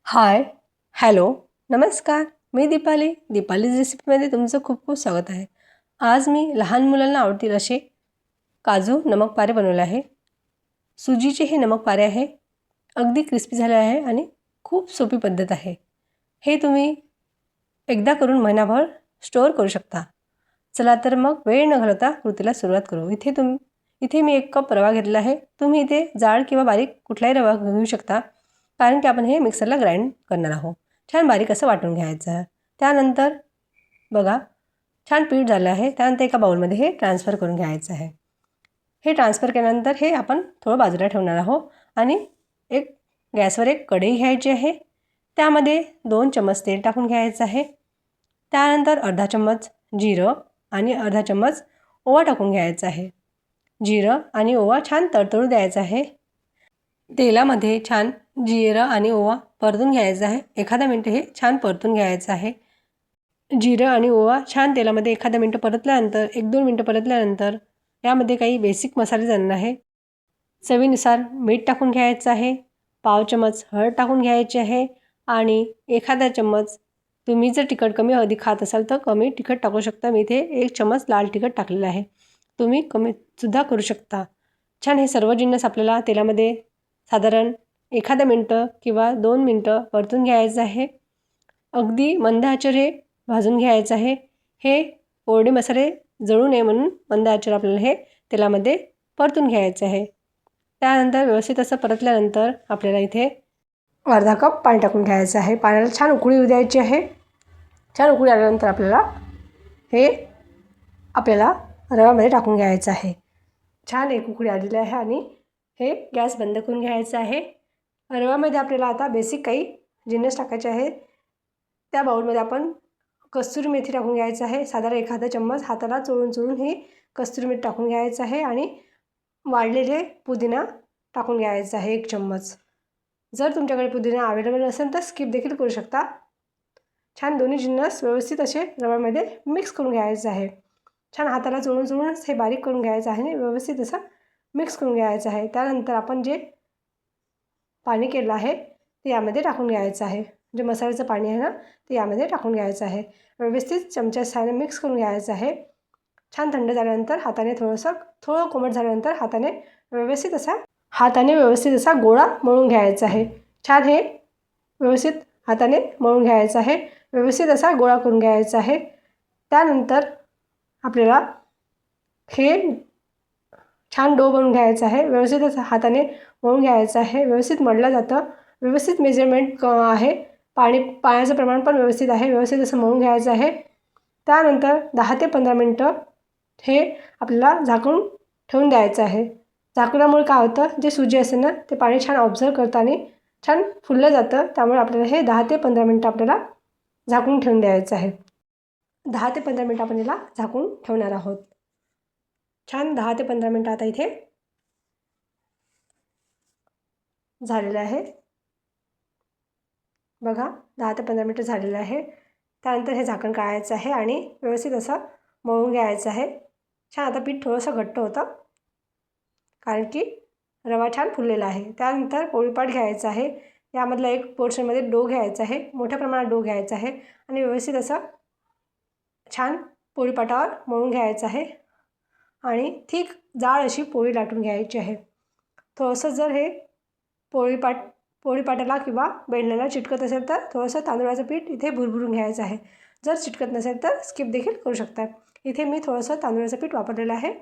हाय, hello, नमस्कार. मी दीपालीज रेसिपीमध्ये तुमचं खूप खूप स्वागत आहे. आज मी लहान मुलांना आवडतील असे काजू नमक पारे बनवले आहे. सुजीचे हे नमक पारे आहे. अगदी क्रिस्पी झाले आहे आणि खूप सोपी पद्धत आहे. हे तुम्ही एकदा करून महिनाभर स्टोअर करू शकता. चला तर मग वेळ न घालवता कृतीला सुरुवात करू. इथे मी 1 कप रवा घेतला आहे. तुम्ही इथे जाड किंवा बारीक कुठलाही रवा घेऊ शकता, कारण की आपण हे मिक्सरला ग्राइंड करणार आहोत. छान बारीक असं वाटून घ्यायचं. त्यानंतर बघा छान पीठ झालं आहे. त्यानंतर एका बाउलमध्ये हे ट्रान्सफर करून घ्यायचं आहे. हे ट्रान्सफर केल्यानंतर हे आपण थोडं बाजूला ठेवणार आहोत आणि गॅसवर एक कढई घ्यायची आहे. त्यामध्ये 2 चम्मच तेल टाकून घ्यायचं आहे. त्यानंतर अर्धा चम्मच जिरं आणि अर्धा चम्मच ओवा टाकून घ्यायचा आहे. जिरं आणि ओवा छान तडतडू द्यायचा आहे. तेलामध्ये छान जिरं आणि ओवा परतून घ्यायचा आहे. एखादा मिनटं हे छान परतून घ्यायचं आहे. जिरं आणि ओवा छान तेलामध्ये एखादा मिनटं परतल्यानंतर 1-2 मिनटं परतल्यानंतर यामध्ये काही बेसिक मसाले जाणार आहे. चवीनुसार मीठ टाकून घ्यायचं आहे. पाव चम्मच हळद टाकून घ्यायची आहे आणि एखादा चम्मच तुम्ही जर तिखट कमी अधिक खात असाल तर कमी तिखट टाकू शकता. मी इथे 1 चम्मच लाल तिखट टाकलेलं आहे. तुम्ही कमीसुद्धा करू शकता. छान हे सर्व जिन्नस आपल्याला तेलामध्ये साधारण एखादा मिनटं किंवा 2 मिनटं परतून घ्यायचं आहे. अगदी मंद आचेवर हे भाजून घ्यायचं आहे. हे कोरडे मसाले जळू नये म्हणून मंद आचेवर आपल्याला हे तेलामध्ये परतून घ्यायचं आहे. त्यानंतर व्यवस्थित असं परतल्यानंतर आपल्याला इथे अर्धा कप पाणी टाकून घ्यायचं आहे. पाण्याला छान उकळी येऊ द्यायची आहे. छान उकळी आल्यानंतर आपल्याला रव्यामध्ये टाकून घ्यायचं आहे. छान एक उकळी आलेली आहे आणि हे गॅस बंद करून घ्यायचं आहे. रव्यामध्ये आपल्याला आता बेसिक काही जिन्नस टाकायचे आहेत. त्या बाउलमध्ये आपण कस्तुरी मेथी टाकून घ्यायचं आहे. साधारण एखादा चम्मच हाताला चोळून हे कस्तुरी मेथी टाकून घ्यायचं आहे आणि वाळलेले पुदिना टाकून घ्यायचा आहे 1 चम्मच. जर तुमच्याकडे पुदिना अवेलेबल नसेल तर स्किप देखील करू शकता. छान दोन्ही जिन्नस व्यवस्थित असे रव्यामध्ये मिक्स करून घ्यायचं आहे. छान हाताला चोळून हे बारीक करून घ्यायचं आहे आणि व्यवस्थित असं मिक्स करून घ्यायचं आहे. त्यानंतर आपण जे पाणी केलं आहे ते यामध्ये टाकून घ्यायचं आहे. जे मसाल्याचं पाणी आहे ना ते यामध्ये टाकून घ्यायचं आहे. व्यवस्थित चमच्या सहाय्याने मिक्स करून घ्यायचं आहे. छान थंड झाल्यानंतर थोडं कोमट झाल्यानंतर हाताने व्यवस्थित असा गोळा मळून घ्यायचा आहे. छान हे व्यवस्थित हाताने मळून घ्यायचं आहे. व्यवस्थित असा गोळा करून घ्यायचा आहे. त्यानंतर आपल्याला हे छान डो बनवून घ्यायचा आहे. व्यवस्थित असं हाताने मळून घ्यायचं आहे. व्यवस्थित मळलं जातं. व्यवस्थित मेजरमेंट आहे. पाण्याचं प्रमाण पण व्यवस्थित आहे. व्यवस्थित असं मळून घ्यायचं आहे. त्यानंतर 10 ते 15 मिनटं हे आपल्याला झाकून ठेवून द्यायचं आहे. झाकल्यामुळे काय होतं, जे सुजी असते ना ते पाणी छान ऑब्झर्व करतं आणि छान फुललं जातं. त्यामुळे आपल्याला हे 10 ते 15 मिनटं आपल्याला झाकून ठेवून द्यायचं आहे. 10 ते 15 मिनटं आपण याला झाकून ठेवणार आहोत. छान 10 ते 15 मिनटं आता इथे झालेलं आहे. बघा 10 ते 15 मिनटं झालेलं आहे. त्यानंतर हे झाकण काढायचं आहे आणि व्यवस्थित असं मळून घ्यायचं आहे. छान आता पीठ थोडंसं घट्ट होतं कारण की रवा छान फुललेला आहे. त्यानंतर पोळीपाट घ्यायचं आहे. यामधला एक पोर्शनमध्ये डो घ्यायचा आहे. मोठ्या प्रमाणात डो घ्यायचा आहे आणि व्यवस्थित असं छान पोळीपाटावर मळून घ्यायचं आहे आणि थिक जाड अशी पोळी लाटून घ्यायची आहे. थोडंसं जर हे पोळीपाटाला किंवा बेलण्याला चिटकत असेल तर थोडंसं तांदळाचं पीठ इथे भुरभुरून घ्यायचं आहे. जर चिटकत नसेल तर स्किप देखील करू शकता. इथे मी थोडंसं तांदळाचं पीठ वापरलेलं आहे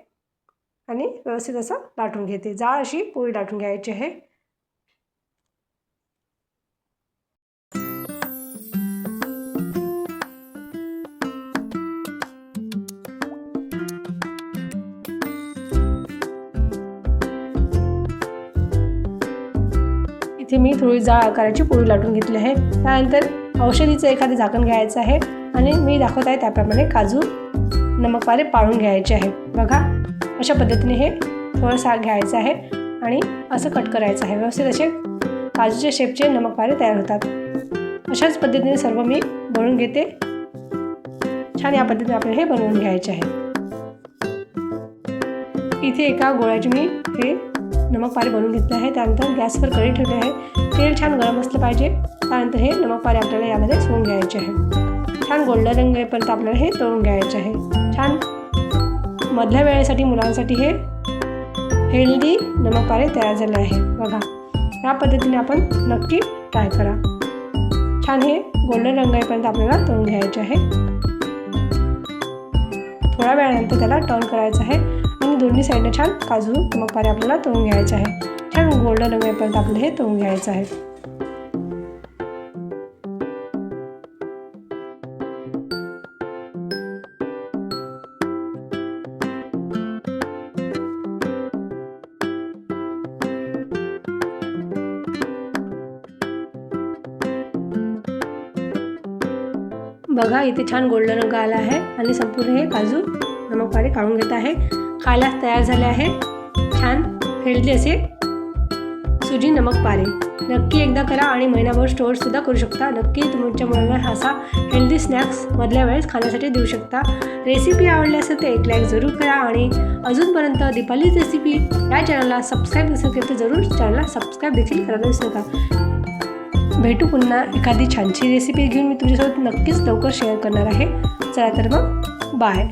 आणि व्यवस्थित असं लाटून घेते. जाड अशी पोळी लाटून घ्यायची आहे. इथे मी थोडी जाड आकाराची पोळी लाटून घेतली आहे. त्यानंतर औषधीचं एखादं झाकण घ्यायचं आहे आणि मी दाखवत आहे त्याप्रमाणे काजू नमक पारे पाडून घ्यायचे आहे. बघा अशा पद्धतीने हे थोडंसं घ्यायचं आहे आणि असं कट करायचं आहे. व्यवस्थित असे काजूच्या शेपचे नमक पारे तयार होतात. अशाच पद्धतीने सर्व मी बनवून घेते. छान या पद्धतीने आपल्याला हे बनवून घ्यायचे आहे. इथे एका गोळ्याची मी हे नमक पारे बनवून घेतले आहे. त्यानंतर गॅसवर कढई ठेवली आहे. तेल छान गरम असलं पाहिजे. त्यानंतर हे नमक पारे आपल्याला यामध्ये सोडून घ्यायचे आहे. छान गोल्डन रंग येईपर्यंत आपल्याला हे तळून घ्यायचे आहे. छान मधल्या वेळेसाठी मुलांसाठी हे हेल्दी नमक पारे तयार झाले आहे. बघा, या पद्धतीने आपण नक्की ट्राय करा. छान हे गोल्डन रंग येईपर्यंत आपल्याला तळून घ्यायचे आहे. थोड्या वेळानंतर त्याला टर्न करायचं आहे आणि दोन्ही साईडने छान काजू नमक पारे आपल्याला तळून घ्यायचे आहे. छान गोल्डन रंग येईपर्यंत आपल्याला हे तळून घ्यायचं आहे. बघा, इथे छान गोल्डन रंग आला आहे आणि संपूर्ण हे काजू नमक पारे काढून घेत आहे. खायला तयार झाले आहे छान हेल्दी असे सुजी नमक पारे. नक्की एकदा करा आणि महिनाभर स्टोअरसुद्धा करू शकता. नक्की तुमच्या मुलांना असा हेल्दी स्नॅक्स मधल्या वेळेस खाण्यासाठी देऊ शकता. रेसिपी आवडली असेल तर एक लाईक जरूर करा आणि अजूनपर्यंत दीपालीज रेसिपी या चॅनलला सबस्क्राईब नसेल केलं तर जरूर चॅनलला सबस्क्राईब देखील करायला विसरू नका. भेटू पुन्हा एखादी छानशी रेसिपी घेऊन. मी तुमच्यासोबत नक्कीच लवकर शेअर करणार आहे. चला तर मग बाय.